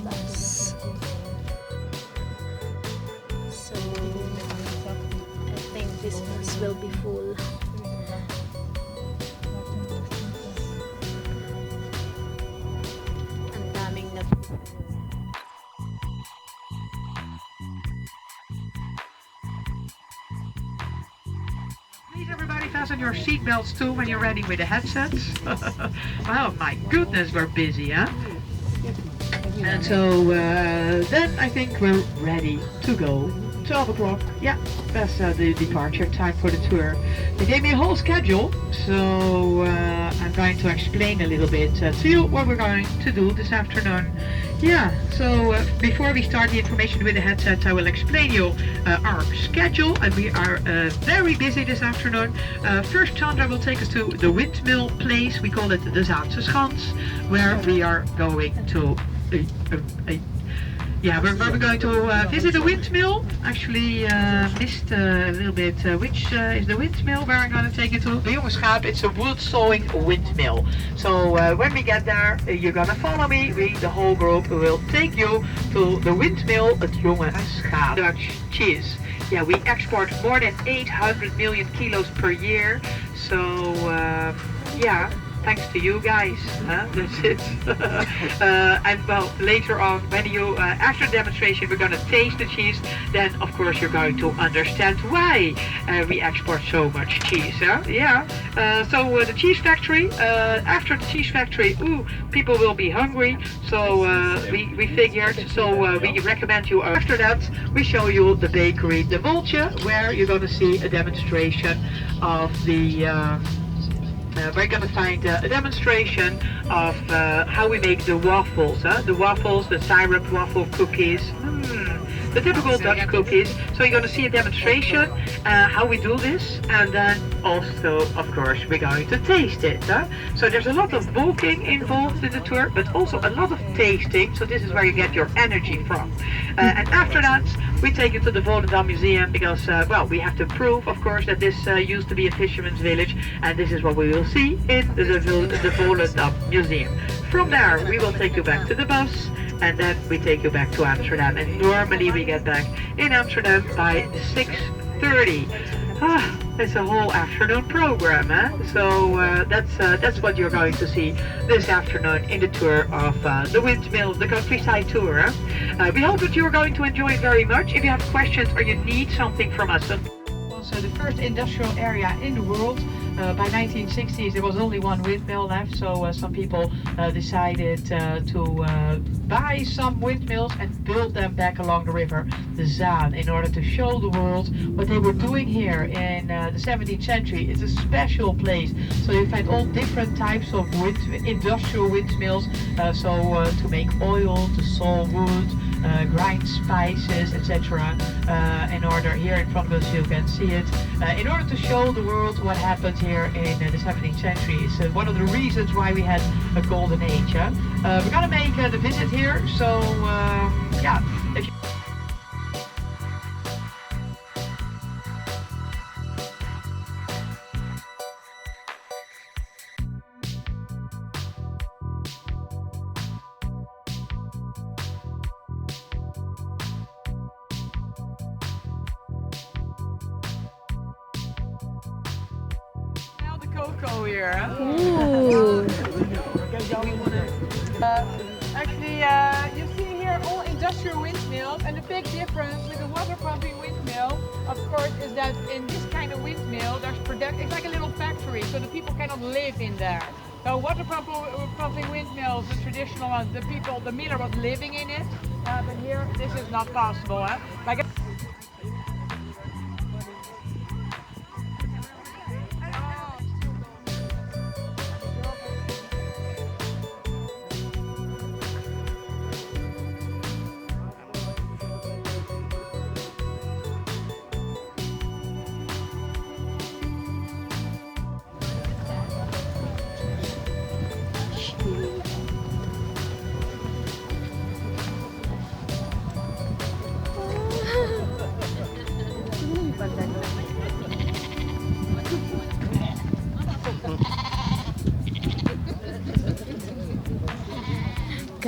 bus. So I think this bus will be full. Ang daming na. Please everybody fasten your seatbelts too when you're ready with the headsets. Oh my goodness, we're busy, huh? And so then I think we're ready to go. 12 o'clock, yeah, that's the departure time for the tour. They gave me a whole schedule, so I'm going to explain a little bit to you what we're going to do this afternoon. Yeah, so before we start the information with the headset, I will explain you our schedule, and we are very busy this afternoon. First, Chandra will take us to the windmill place. We call it the Zaanse Schans, where we are going to yeah, we're going to visit a windmill. Actually, missed a little bit which is the windmill where I'm going to take you to. The Jongenschaap, it's a wood sawing windmill. So when we get there, you're going to follow me. We, the whole group, will take you to the windmill at Jongenschaap. Dutch cheese. Yeah, we export more than 800 million kilos per year. So, yeah. Thanks to you guys, huh? That's it. And well, later on, when you, after the demonstration, we're gonna taste the cheese, then of course you're going to understand why we export so much cheese, huh? Yeah. So the cheese factory, after the cheese factory, people will be hungry, so we figured, so we recommend you, after that, we show you the bakery, the Voltje, where you're gonna see a demonstration of the we're going to find a demonstration of how we make the waffles, the waffles, the syrup waffle cookies, the typical Dutch cookies. So you're going to see a demonstration how we do this, and then also, of course, we're going to taste it. So there's a lot of walking involved in the tour, but also a lot of tasting. So this is where you get your energy from. And after that, we take you to the Volendam Museum because, well, we have to prove, of course, that this used to be a fisherman's village, and this is what we will see in the Volendam Museum. From there, we will take you back to the bus, and then we take you back to Amsterdam. And normally we get back in Amsterdam by 6:30. It's a whole afternoon program, huh? So that's what you're going to see this afternoon in the tour of the windmill, the countryside tour. Huh? We hope that you're going to enjoy it very much. If you have questions or you need something from us, also the first industrial area in the world. By 1960s there was only one windmill left, so some people decided to buy some windmills and build them back along the river, the Zaanse, in order to show the world what they were doing here in the 17th century. It's a special place, so you find all different types of industrial windmills, to make oil, to saw wood, grind spices, etc. In order, here in front of us you can see it, in order to show the world what happened here in the 17th century. It's one of the reasons why we had a golden age. We're gonna make the visit here, so yeah. If you cocoa here. Ooh. Actually, you see here all industrial windmills, and the big difference with the water pumping windmill, of course, is that in this kind of windmill, there's it's like a little factory, so the people cannot live in there. So water pumping windmills, the traditional ones, the miller was living in it, but here this is not possible. Huh? Like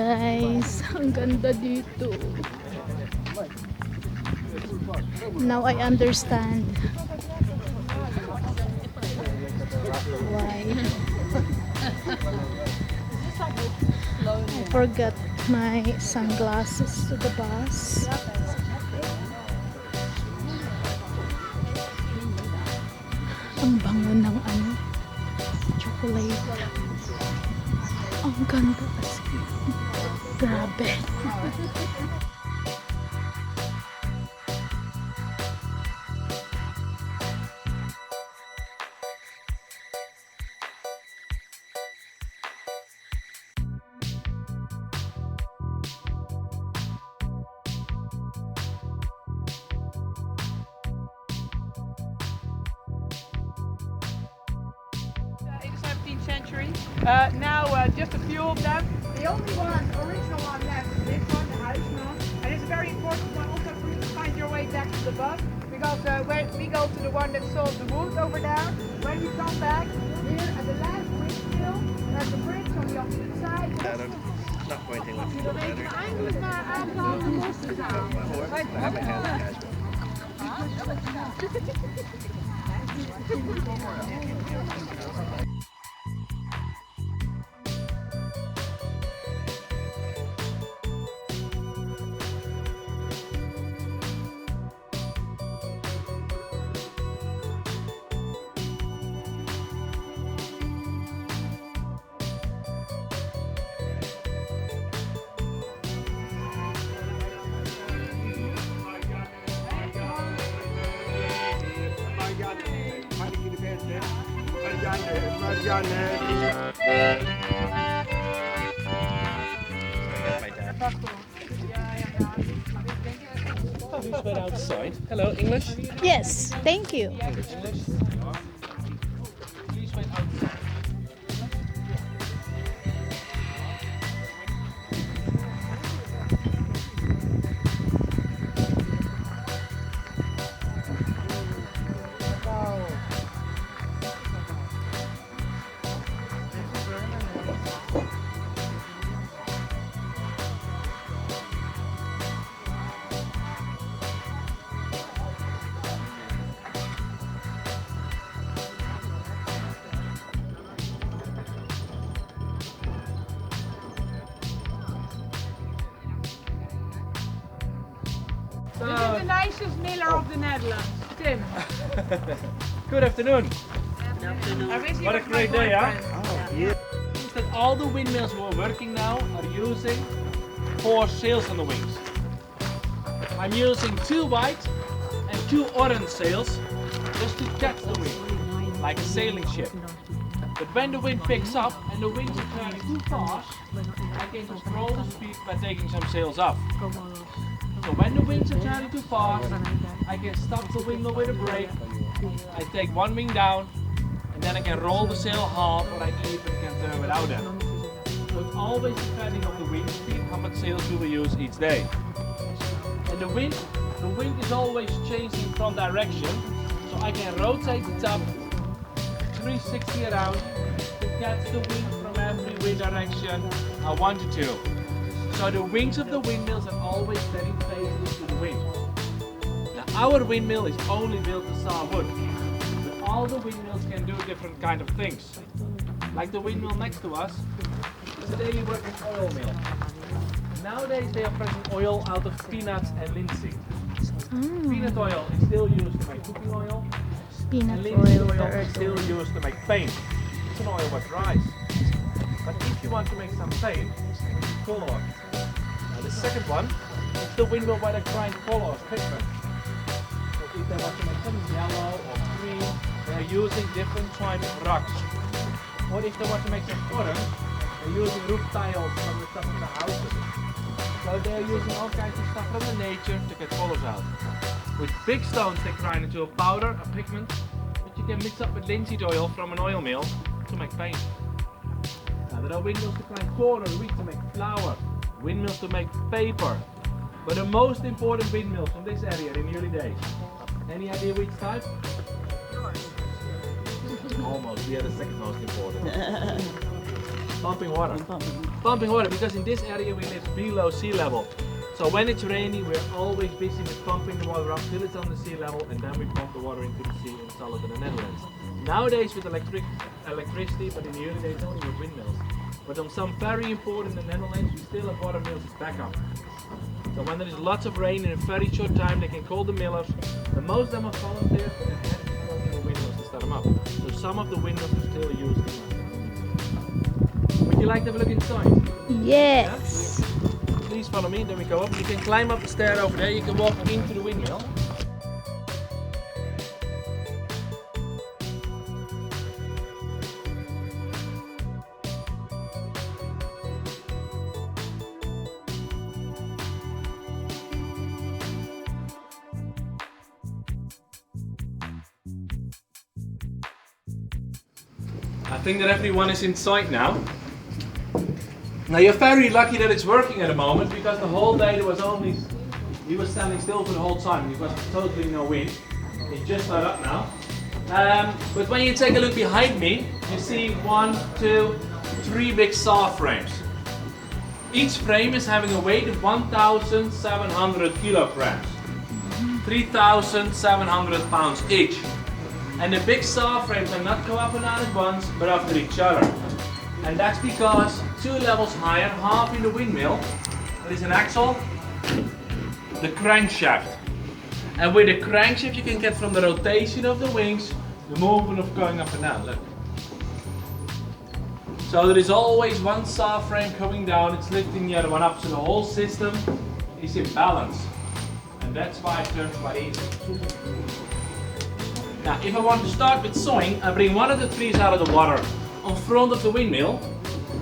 guys. Ang ganda dito. Now I understand why I forgot my sunglasses to the bus. Ang bango ng ano, chocolate. Ang ganda kasi. Grabe. In the 17th century. Now just a few of them. The only one, original one left is this one, the Huisman. And it's a very important one also for you to find your way back to the bus. Because when we go to the one that sold the wood over there, when we come back, here at the last windmill, there's a bridge on the opposite side. Not pointing left to the better. Who's been outside? Hello, English? Yes, thank you. English. Please wait outside. This is the nicest miller of the Netherlands, Tim. Good afternoon. I wish he What a was my great day, huh? boyfriend. Means that all the windmills who are working now are using 4 sails on the wings. I'm using 2 white and 2 orange sails just to catch the wind, like a sailing ship. But when the wind picks up and the winds are turning too fast, I can control the speed by taking some sails off. So when the winds are turning too fast, I can stop the windmill with a brake. I take one wing down, and then I can roll the sail half, or I even can turn without them. So it's always depending on the wind speed, how much sails we will use each day. And the wind is always changing from direction, so I can rotate the top 360 around to catch the wind from every wind direction I want it to. So the wings of the windmills are always setting faces to the wind. Now our windmill is only built to saw wood, but all the windmills can do different kind of things. Like the windmill next to us, it's a daily working oil mill. Nowadays they are pressing oil out of peanuts and linseed. Peanut oil is still used to make cooking oil, Peanut and linseed oil, oil is still used to make paint. It's an oil what dries. But if you want to make some paint, color. Now the second one is the windmill where they grind colors, pigment. So if they want to make some yellow or green, they are using different types of rocks. Or if they want to make some orange, they're using roof tiles from the top of the houses. So they're using all kinds of stuff from the nature to get colors out. With big stones they grind into a powder, a pigment, that you can mix up with linseed oil from an oil mill to make paint. Now there are windmills to grind corn or wheat to make flour, windmills to make paper. But the most important windmills from this area in the early days. Any idea which type? Almost, we are the second most important. Pumping water. Pumping water because in this area we live below sea level. So when it's raining, we're always busy with pumping the water up till it's on the sea level, and then we pump the water into the sea and sell it in the Netherlands. Nowadays with electricity, but in the early days only with windmills. But on some very important in the Netherlands, we still have water mills as backup. So when there is lots of rain in a very short time, they can call the millers. And most of them are volunteers, but they have to go to the windmills to start them up. So some of the windmills are still used. Would you like to have a look inside? Yes. Yeah? Please follow me, then we go up. You can climb up the stair over there, you can walk into the windmill. I think that everyone is inside now. Now you're very lucky that it's working at the moment because the whole day there was he was standing still for the whole time. There was totally no wind. It's just started up now. But when you take a look behind me, you see 1, 2, 3 big saw frames. Each frame is having a weight of 1,700 kilograms, 3,700 pounds each. And the big saw frames are not go up and down at once, but after each other. And that's because 2 levels higher, half in the windmill, there is an axle, the crankshaft. And with the crankshaft you can get from the rotation of the wings, the movement of going up and down, look. So there is always one saw frame coming down, it's lifting the other one up, so the whole system is in balance. And that's why it turns quite easy. Now, if I want to start with sawing, I bring one of the trees out of the water on front of the windmill,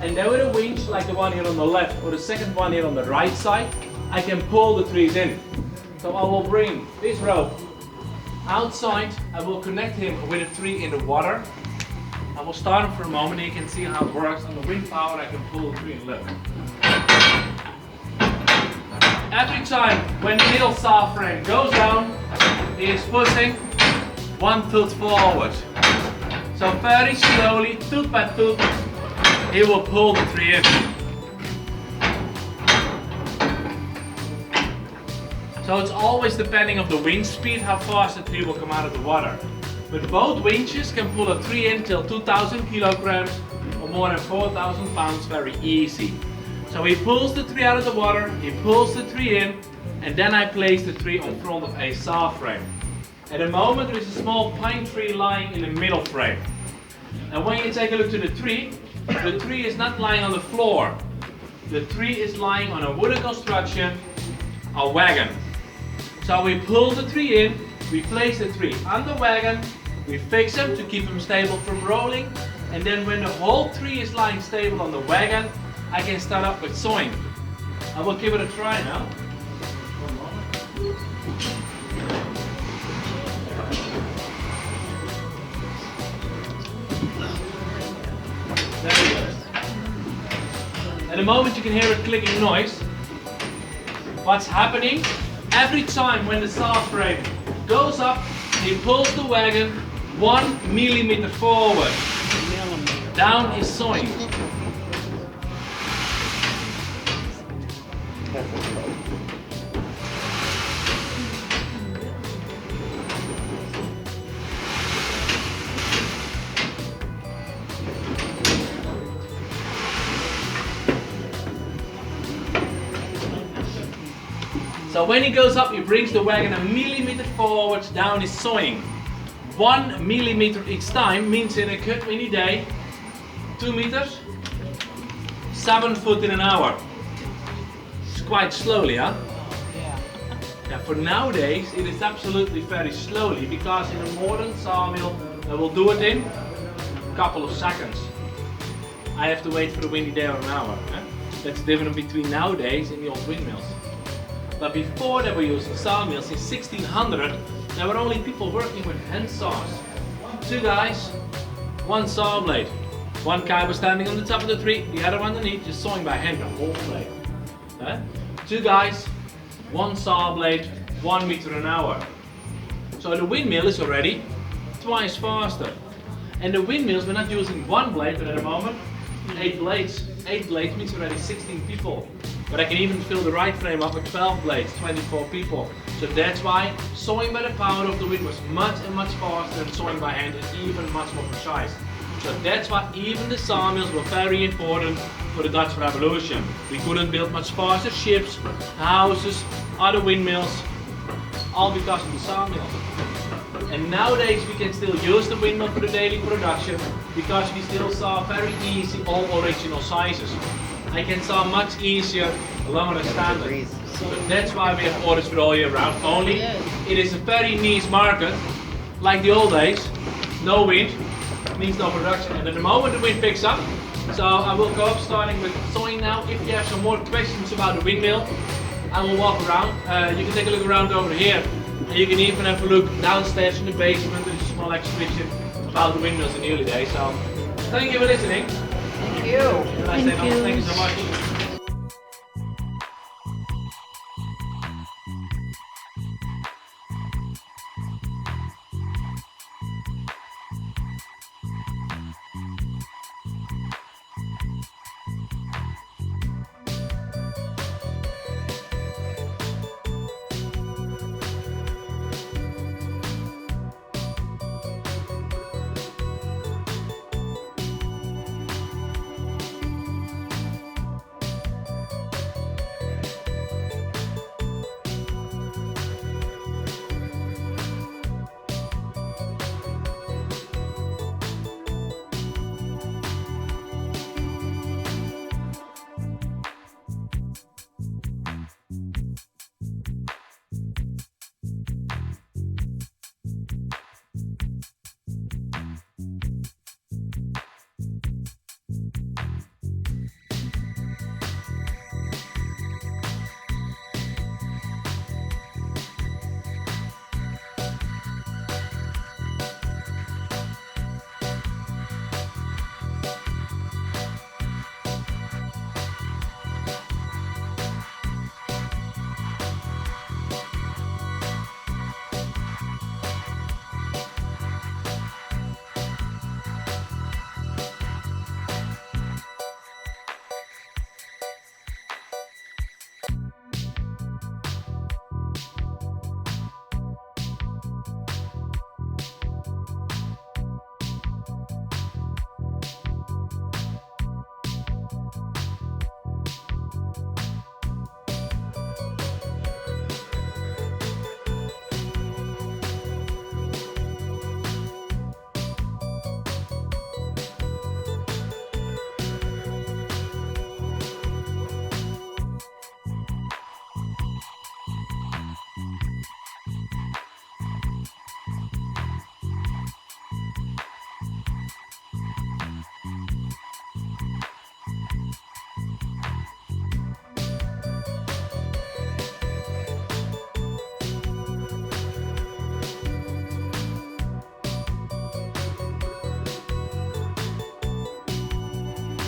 and then with a winch like the one here on the left or the second one here on the right side, I can pull the trees in. So I will bring this rope outside, I will connect him with a tree in the water. I will start him for a moment and you can see how it works. On the wind power I can pull the tree and look. Every time when the middle saw frame goes down, he is pushing 1 foot forward. So very slowly, tooth by tooth, he will pull the tree in. So it's always depending on the wind speed, how fast the tree will come out of the water. But both winches can pull a tree in till 2,000 kilograms or more than 4,000 pounds very easy. So he pulls the tree out of the water, he pulls the tree in, and then I place the tree on front of a saw frame. At the moment there is a small pine tree lying in the middle frame. And when you take a look to the tree is not lying on the floor. The tree is lying on a wooden construction, a wagon. So we pull the tree in, we place the tree on the wagon, we fix him to keep him stable from rolling, and then when the whole tree is lying stable on the wagon, I can start up with sawing. I will give it a try now. There he goes. At the moment you can hear a clicking noise. What's happening? Every time when the saw frame goes up, he pulls the wagon 1 millimeter forward. Down is sawing. So when he goes up, he brings the wagon 1 millimeter forward, down is sawing. 1 millimeter each time means in a good windy day, 2 meters, 7 foot in an hour. It's quite slowly, huh? Yeah, for nowadays it is absolutely very slowly because in a modern sawmill they will do it in a couple of seconds. I have to wait for a windy day or an hour. That's the difference between nowadays and the old windmills. But before they were using sawmills in 1600, there were only people working with hand saws. 2 guys, 1 saw blade. 1 guy was standing on the top of the tree, the other one underneath, just sawing by hand the whole blade. 2 guys, 1 saw blade, 1 meter an hour. So the windmill is already twice faster. And the windmills, we're not using 1 blade, but at the moment 8 blades. 8 blades means already 16 people. But I can even fill the right frame up with 12 blades, 24 people. So that's why sawing by the power of the wind was much and much faster than sawing by hand and even much more precise. So that's why even the sawmills were very important for the Dutch Revolution. We couldn't build much faster ships, houses, other windmills, all because of the sawmills. And nowadays we can still use the windmill for the daily production because we still saw very easy all original sizes. I can saw much easier longer than standard. So that's why we have orders for all year round. Only it is a very niche market, like the old days. No wind means no production. And at the moment the wind picks up, so I will go up starting with sawing now. If you have some more questions about the windmill, I will walk around. You can take a look around over here. And you can even have a look downstairs in the basement. There's a small exhibition about the windmills in the early days. So thank you for listening. Thank you. Thank you so much.